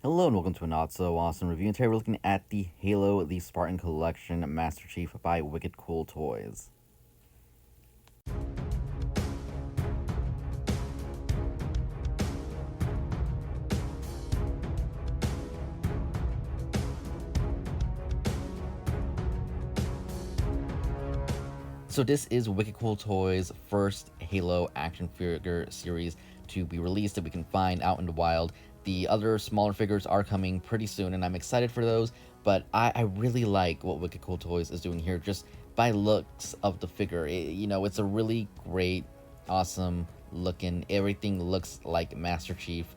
Hello and welcome to a not so awesome review. And today we're looking at the Halo the Spartan Collection Master Chief by Wicked Cool Toys. So this is Wicked Cool Toys' first Halo action figure series to be released that we can find out in the wild. The other smaller figures are coming pretty soon, and I'm excited for those, but I really like what Wicked Cool Toys is doing here, just by looks of the figure. It's a really great, awesome looking, everything looks like Master Chief.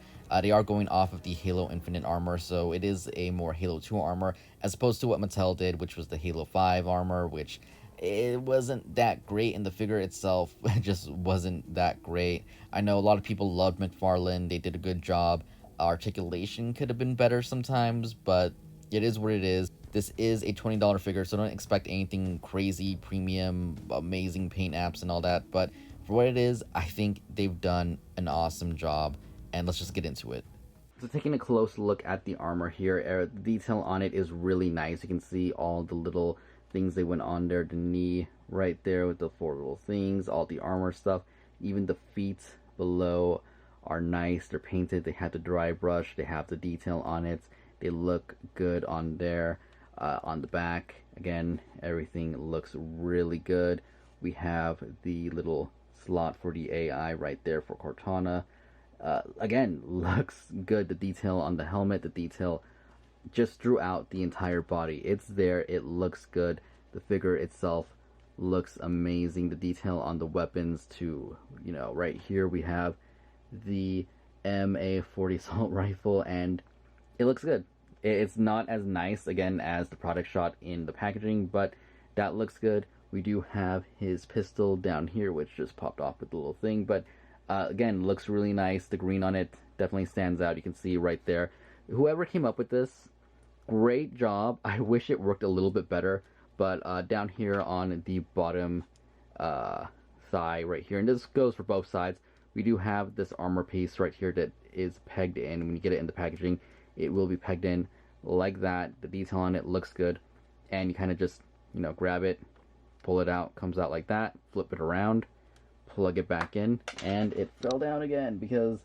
They are going off of the Halo Infinite armor, so it is a more Halo 2 armor, as opposed to what Mattel did, which was the Halo 5 armor, which it wasn't that great, and the figure itself just wasn't that great. I know a lot of people loved McFarlane, they did a good job. Articulation could have been better sometimes, but it is what it is. This is a $20 figure, so don't expect anything crazy, premium, amazing paint apps and all that, but for what it is, I think they've done an awesome job, and let's just get into it. So taking a close look at the armor here, the detail on it is really nice. You can see all the little things they went on there, the knee right there with the four little things, all the armor stuff, even the feet below are nice. They're painted, they have the dry brush, they have the detail on it, they look good on there. On the back, again, everything looks really good. We have the little slot for the AI right there for Cortana. Again, looks good. The detail on the helmet, the detail just throughout the entire body, it's there, it looks good. The figure itself looks amazing. The detail on the weapons too, right here we have the MA40 assault rifle, and it looks good. It's not as nice again as the product shot in the packaging, but that looks good. We do have his pistol down here, which just popped off with the little thing, but again, looks really nice. The green on it definitely stands out. You can see right there. Whoever came up with this, great job. I wish it worked a little bit better, but down here on the bottom thigh right here, and this goes for both sides, we do have this armor piece right here that is pegged in. When you get it in the packaging, it will be pegged in like that. The detail on it looks good, and you kind of just, grab it, pull it out, comes out like that, flip it around, plug it back in, and it fell down again because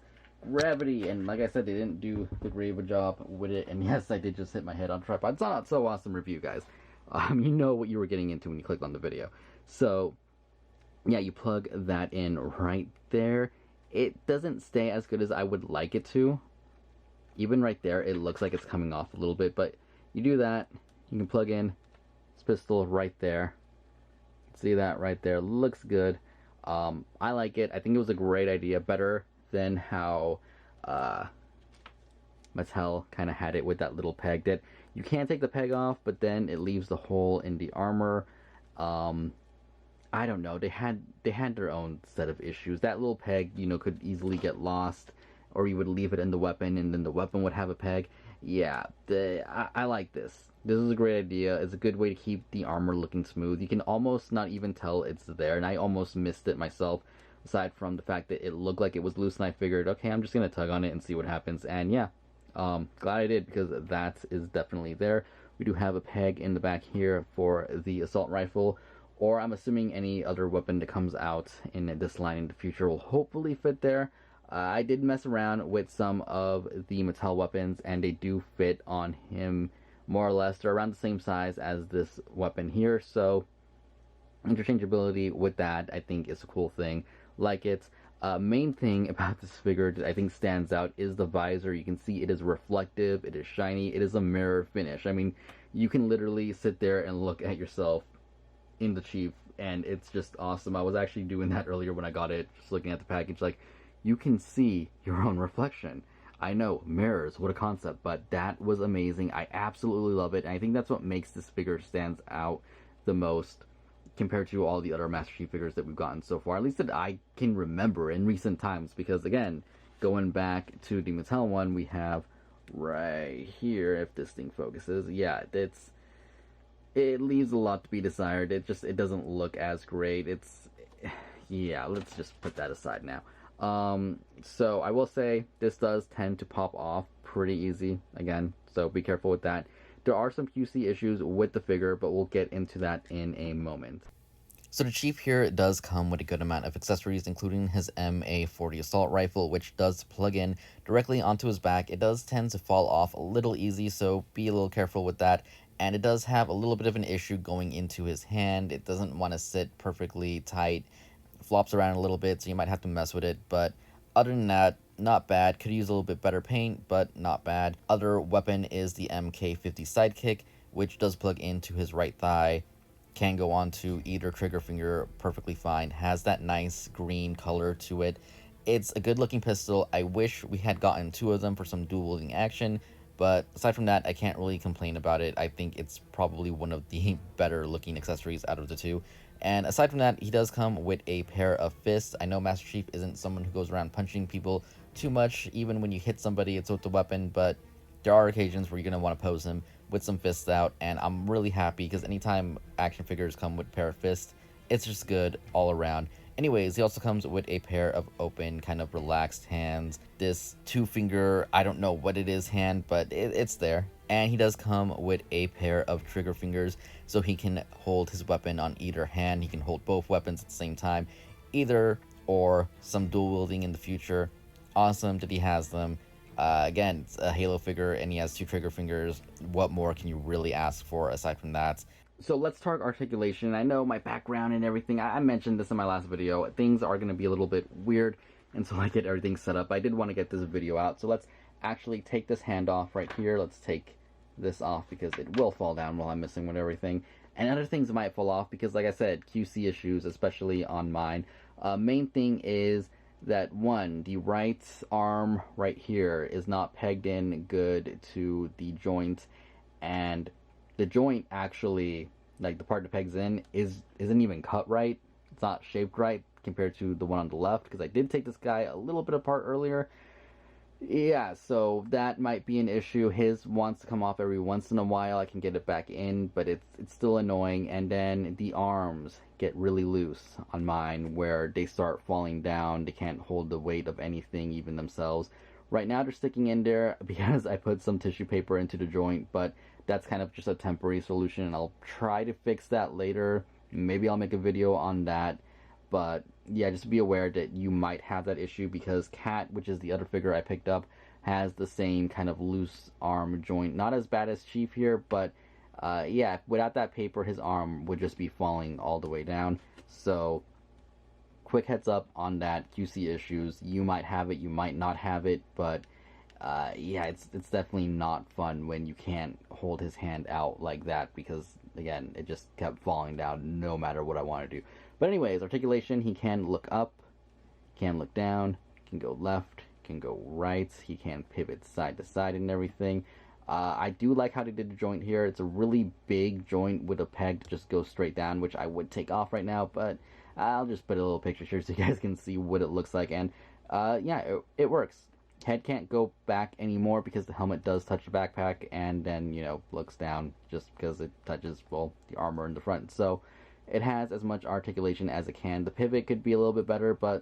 gravity. And like I said, they didn't do the great of a job with it, and yes, I did just hit my head on a tripod. It's not so awesome review, guys. You know what you were getting into when you clicked on the video. So yeah, you plug that in right there. It doesn't stay as good as I would like it to. Even right there, it looks like it's coming off a little bit, but you do that, you can plug in this pistol right there. See that right there, looks good. I like it. I think it was a great idea, better than how Mattel kind of had it with that little peg that you can't take the peg off, but then it leaves the hole in the armor. I don't know, they had their own set of issues. That little peg, could easily get lost, or you would leave it in the weapon and then the weapon would have a peg. Yeah, I like this. This is a great idea. It's a good way to keep the armor looking smooth. You can almost not even tell it's there, and I almost missed it myself, aside from the fact that it looked like it was loose, and I figured, okay, I'm just going to tug on it and see what happens. And yeah, glad I did, because that is definitely there. We do have a peg in the back here for the assault rifle, or I'm assuming any other weapon that comes out in this line in the future will hopefully fit there. I did mess around with some of the Mattel weapons, and they do fit on him more or less. They're around the same size as this weapon here, so interchangeability with that, I think, is a cool thing. Like it. Main thing about this figure that I think stands out is the visor. You can see it is reflective, it is shiny, it is a mirror finish. I mean, you can literally sit there and look at yourself in the Chief, and it's just awesome. I was actually doing that earlier when I got it, just looking at the package, like, you can see your own reflection. I know, mirrors, what a concept, but that was amazing. I absolutely love it, and I think that's what makes this figure stand out the most compared to all the other Master Chief figures that we've gotten so far, at least that I can remember in recent times, because again, going back to the Mattel one, we have right here, if this thing focuses, yeah, it leaves a lot to be desired. It doesn't look as great. Yeah, let's just put that aside now. So I will say this does tend to pop off pretty easy again, so be careful with that. There are some QC issues with the figure, but we'll get into that in a moment. So the Chief here does come with a good amount of accessories, including his MA40 assault rifle, which does plug in directly onto his back. It does tend to fall off a little easy, so be a little careful with that. And it does have a little bit of an issue going into his hand. It doesn't want to sit perfectly tight, flops around a little bit, so you might have to mess with it. But other than that, not bad. Could use a little bit better paint, but not bad. Other weapon is the MK50 sidekick, which does plug into his right thigh, can go onto either trigger finger perfectly fine, has that nice green color to it. It's a good looking pistol. I wish we had gotten two of them for some dual wielding action, but aside from that, I can't really complain about it. I think it's probably one of the better looking accessories out of the two. And aside from that, he does come with a pair of fists. I know Master Chief isn't someone who goes around punching people too much. Even when you hit somebody, it's with the weapon, but there are occasions where you're going to want to pose him with some fists out, and I'm really happy because anytime action figures come with a pair of fists, it's just good all around. Anyways, he also comes with a pair of open, kind of relaxed hands. This two-finger, I don't know what it is hand, but it's there. And he does come with a pair of trigger fingers, so he can hold his weapon on either hand. He can hold both weapons at the same time, either or some dual wielding in the future. Awesome that he has them. Again, it's a Halo figure, and he has two trigger fingers. What more can you really ask for aside from that? So let's talk articulation. I know my background and everything, I mentioned this in my last video. Things are going to be a little bit weird until I get everything set up. I did want to get this video out, so let's actually take this hand off right here. Let's take this off because it will fall down while I'm messing with everything. And other things might fall off because, like I said, QC issues, especially on mine. Main thing is that, one, the right arm right here is not pegged in good to the joint, and the joint actually, like the part that pegs in, isn't even cut right. It's not shaped right compared to the one on the left, because I did take this guy a little bit apart earlier. Yeah, so that might be an issue. His wants to come off every once in a while. I can get it back in, but it's still annoying. And then the arms get really loose on mine, where they start falling down. They can't hold the weight of anything, even themselves. Right now they're sticking in there because I put some tissue paper into the joint, but that's kind of just a temporary solution, and I'll try to fix that later. Maybe I'll make a video on that. But yeah, just be aware that you might have that issue because Cat, which is the other figure I picked up, has the same kind of loose arm joint. Not as bad as Chief here, but yeah, without that paper, his arm would just be falling all the way down. So quick heads up on that. QC issues. You might have it, you might not have it, but yeah, it's definitely not fun when you can't hold his hand out like that because, again, it just kept falling down no matter what I want to do. But anyways, articulation, he can look up, can look down, can go left, can go right, he can pivot side to side and everything. I do like how they did the joint here. It's a really big joint with a peg to just go straight down, which I would take off right now, but I'll just put a little picture here so you guys can see what it looks like. And yeah, it works. Head can't go back anymore because the helmet does touch the backpack, and then, you know, looks down just because it touches, well, the armor in the front. So it has as much articulation as it can. The pivot could be a little bit better, but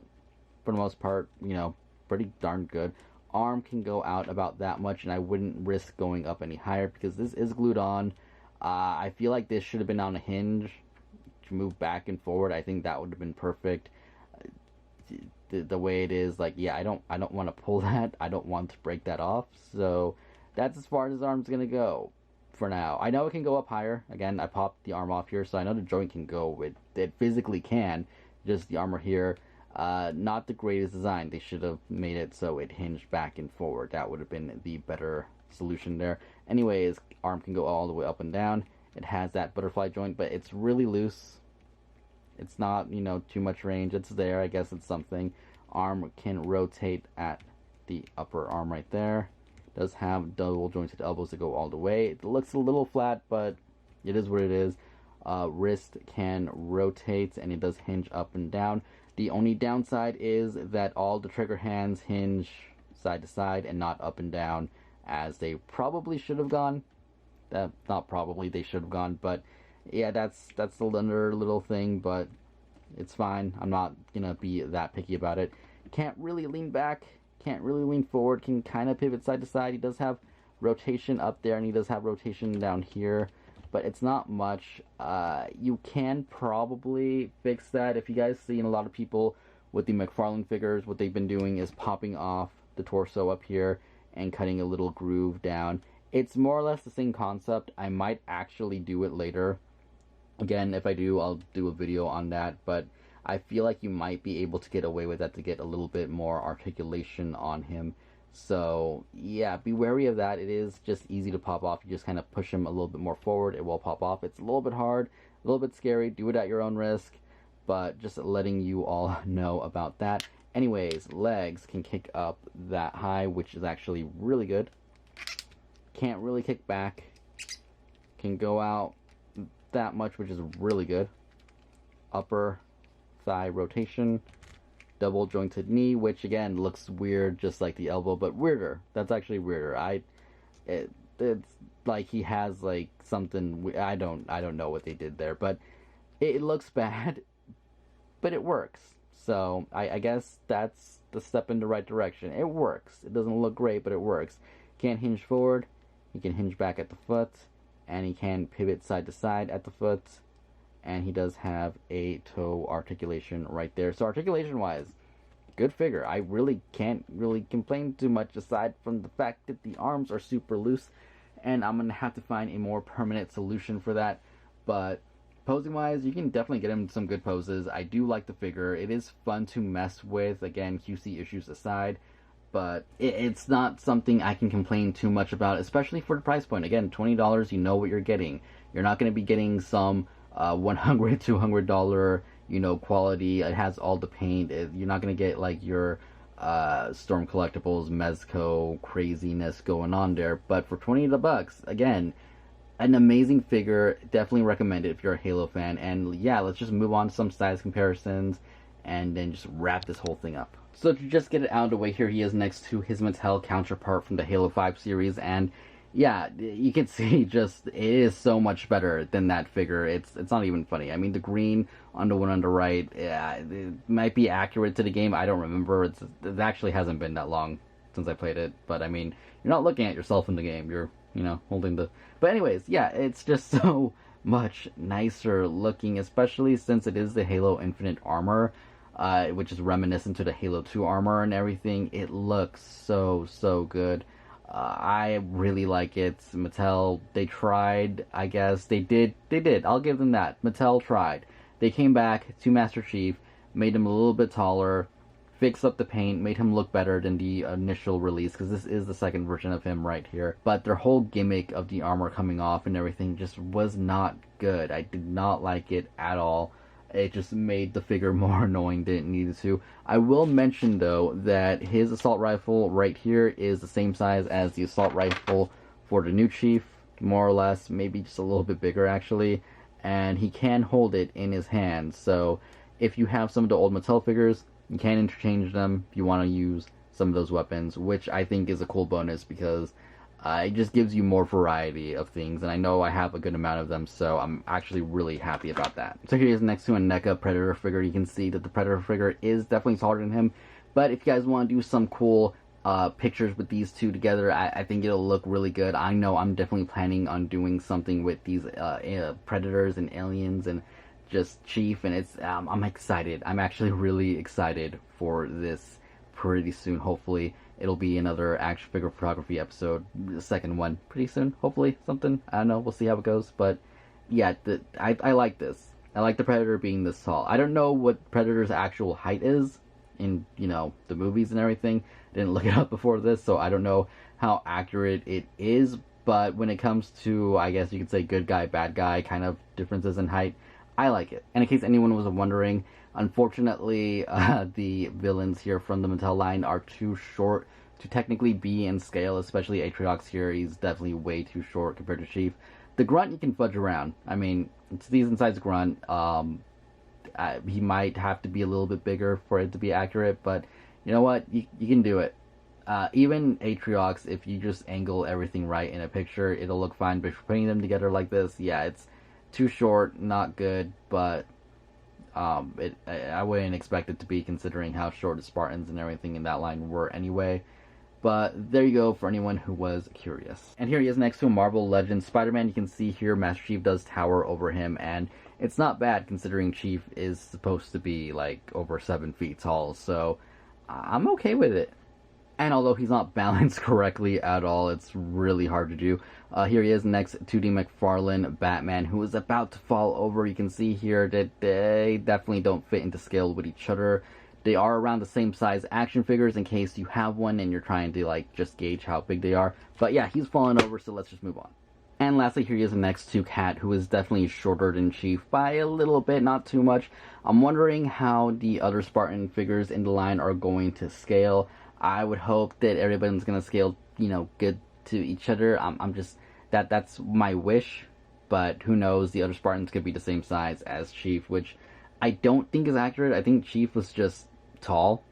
for the most part, you know, pretty darn good. Arm can go out about that much, and I wouldn't risk going up any higher because this is glued on. I feel like this should have been on a hinge to move back and forward. I think that would have been perfect. The way it is, like, yeah, I don't want to pull that. I don't want to break that off. So that's as far as his arm's gonna go for now. I know it can go up higher. Again, I popped the arm off here, so I know the joint can go. It physically can. Just the armor here, not the greatest design. They should have made it so it hinged back and forward. That would have been the better solution there. Anyways, arm can go all the way up and down. It has that butterfly joint, but it's really loose. It's not, you know, too much range. It's there. I guess it's something. Arm can rotate at the upper arm right there. Does have double jointed elbows to go all the way. It looks a little flat, but it is what it is. Wrist can rotate, and it does hinge up and down. The only downside is that all the trigger hands hinge side to side and not up and down, as they probably should have gone. Not probably, they should have gone, but yeah, that's the other little thing, but it's fine. I'm not gonna be that picky about it. Can't really lean back, can't really lean forward, can kind of pivot side to side. He does have rotation up there, and he does have rotation down here, but it's not much. You can probably fix that. If you guys seen a lot of people with the McFarlane figures, what they've been doing is popping off the torso up here and cutting a little groove down. It's more or less the same concept. I might actually do it later. Again, if I do, I'll do a video on that, but I feel like you might be able to get away with that to get a little bit more articulation on him. So, yeah, be wary of that. It is just easy to pop off. You just kind of push him a little bit more forward, it will pop off. It's a little bit hard, a little bit scary. Do it at your own risk, but just letting you all know about that. Anyways, legs can kick up that high, which is actually really good. Can't really kick back. Can go out that much, which is really good. Upper thigh rotation. Double jointed knee, which again looks weird, just like the elbow, but weirder. That's actually weirder. It's like he has like something. I don't know what they did there, but it looks bad, but it works. So I guess that's the step in the right direction. It works. It doesn't look great, but it works. Can't hinge forward. He can hinge back at the foot, and he can pivot side to side at the foot. And he does have a toe articulation right there. So articulation wise, good figure. I really can't really complain too much, aside from the fact that the arms are super loose, and I'm gonna have to find a more permanent solution for that. But posing wise, you can definitely get him some good poses. I do like the figure. It is fun to mess with, again, QC issues aside, but it's not something I can complain too much about, especially for the price point. Again, $20, you know what you're getting. You're not going to be getting some $100, $200, you know, quality. It has all the paint. You're not going to get like your Storm Collectibles, Mezco craziness going on there. But for $20, again, an amazing figure. Definitely recommend it if you're a Halo fan. And yeah, let's just move on to some size comparisons and then just wrap this whole thing up. So to just get it out of the way, here he is next to his Mattel counterpart from the Halo 5 series, and yeah, you can see just, it is so much better than that figure. It's not even funny. I mean, the green on the one on the right, yeah, it might be accurate to the game. I don't remember. It actually hasn't been that long since I played it, but I mean, you're not looking at yourself in the game. You're, you know, holding the... But anyways, yeah, it's just so much nicer looking, especially since it is the Halo Infinite armor, which is reminiscent to the Halo 2 armor and everything. It looks so good. I really like it. Mattel, they tried, I guess. They did. I'll give them that. Mattel tried. They came back to Master Chief, made him a little bit taller, fixed up the paint, made him look better than the initial release, because this is the second version of him right here. But their whole gimmick of the armor coming off and everything just was not good. I did not like it at all. It just made the figure more annoying than it needed to. I will mention, though, that his assault rifle right here is the same size as the assault rifle for the new Chief, more or less, maybe just a little bit bigger, actually. And he can hold it in his hand, so if you have some of the old Mattel figures, you can interchange them if you want to use some of those weapons, which I think is a cool bonus, because it just gives you more variety of things, and I know I have a good amount of them, so I'm actually really happy about that. So here he is next to a NECA Predator figure. You can see that the Predator figure is definitely taller than him, but if you guys want to do some cool pictures with these two together, I think it'll look really good. I know I'm definitely planning on doing something with these Predators and Aliens and just Chief, and it's I'm excited. I'm actually really excited for this pretty soon. Hopefully it'll be another action figure photography episode, the second one, pretty soon, hopefully. Something, I don't know, we'll see how it goes. But yeah, I like this. I like the Predator being this tall. I don't know what Predator's actual height is in, you know, the movies and everything. I didn't look it up before this, so I don't know how accurate it is. But when it comes to, I guess you could say, good guy, bad guy kind of differences in height, I like it. And in case anyone was wondering, unfortunately, the villains here from the Mattel line are too short to technically be in scale, especially Atriox here. He's definitely way too short compared to Chief. The Grunt you can fudge around. I mean, it's a decent sized Grunt. He might have to be a little bit bigger for it to be accurate, but you know what? You can do it. Even Atriox, if you just angle everything right in a picture, it'll look fine. But if you're putting them together like this, yeah, it's too short, not good, but I wouldn't expect it to be, considering how short the Spartans and everything in that line were anyway. But there you go for anyone who was curious. And here he is next to a Marvel Legends Spider-Man. You can see here Master Chief does tower over him, and it's not bad considering Chief is supposed to be like over 7 feet tall, so I'm okay with it. And although he's not balanced correctly at all, it's really hard to do. Here he is next, 2D McFarlane Batman, who is about to fall over. You can see here that they definitely don't fit into scale with each other. They are around the same size action figures in case you have one and you're trying to like just gauge how big they are. But yeah, he's falling over, so let's just move on. And lastly, here he is next to Cat, who is definitely shorter than Chief by a little bit, not too much. I'm wondering how the other Spartan figures in the line are going to scale. I would hope that everybody's gonna scale, good to each other. I'm just that's my wish, but who knows? The other Spartans could be the same size as Chief, which I don't think is accurate. I think Chief was just tall.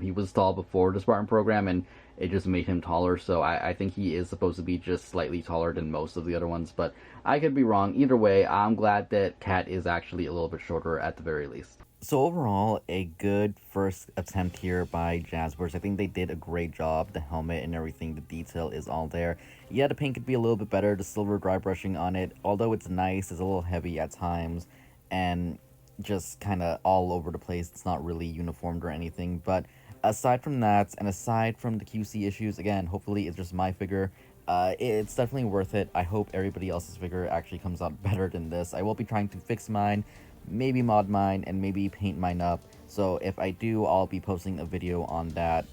He was tall before the Spartan program, and it just made him taller. So I think he is supposed to be just slightly taller than most of the other ones, but I could be wrong. Either way, I'm glad that Cat is actually a little bit shorter at the very least. So overall, a good first attempt here by Jazzverse. I think they did a great job. The helmet and everything, the detail is all there. Yeah, the paint could be a little bit better. The silver dry brushing on it, although it's nice, it's a little heavy at times, and just kind of all over the place. It's not really uniformed or anything. But aside from that, and aside from the QC issues, again, hopefully it's just my figure. It's definitely worth it. I hope everybody else's figure actually comes out better than this. I will be trying to fix mine, maybe mod mine, and maybe paint mine up. So if I do, I'll be posting a video on that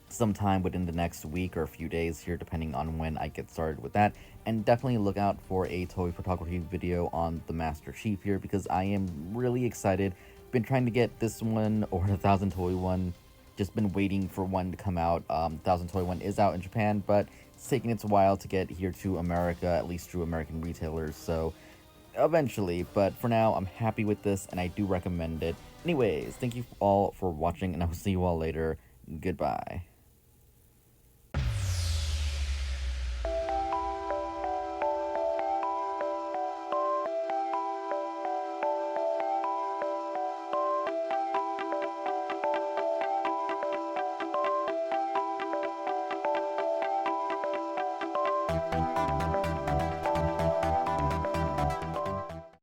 sometime within the next week or a few days here, depending on when I get started with that. And definitely look out for a toy photography video on the Master Chief here, because I am really excited. Been trying to get this one or the 1000 toy one. Just been waiting for one to come out. 1000 toy one is out in Japan, but it's taking its a while to get here to America, at least through American retailers. So eventually, but for now, I'm happy with this, and I do recommend it. Anyways, thank you all for watching, and I will see you all later. Goodbye.